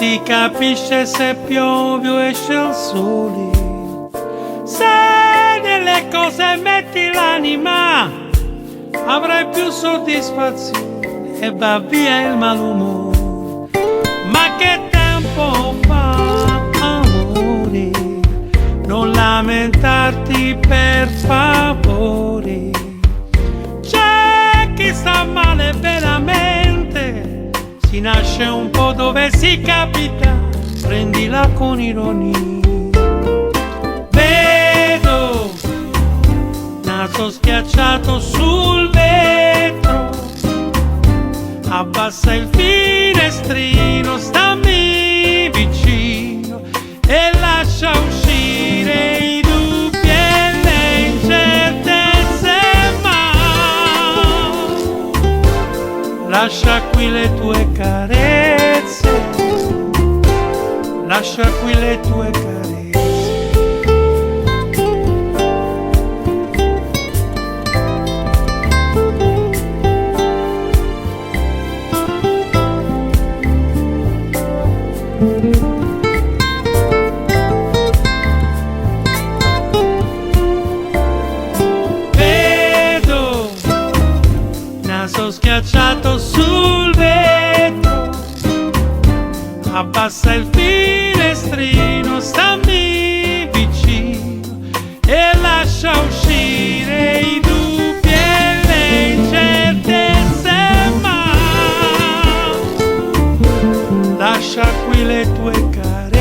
si capisce se piove o esce il sole. Se nelle cose metti l'anima, avrai più soddisfazione e va via il malumore. Ma che tempo fa, amore, non lamentarti per favore. C'è chi sta male veramente, si nasce un po' dove si capita, prendila con ironia. Vedo naso schiacciato sul vetro, abbassa il finestrino, stammi vicino e lascia uscire i dubbi e le incertezze, ma lascia qui le tue carezze, lascia qui le tue carezze. Vedo naso schiacciato sul vetro, abbassa il finestrino, stammi vicino e lascia uscire i dubbi e le incertezze, ma lascia qui le tue care.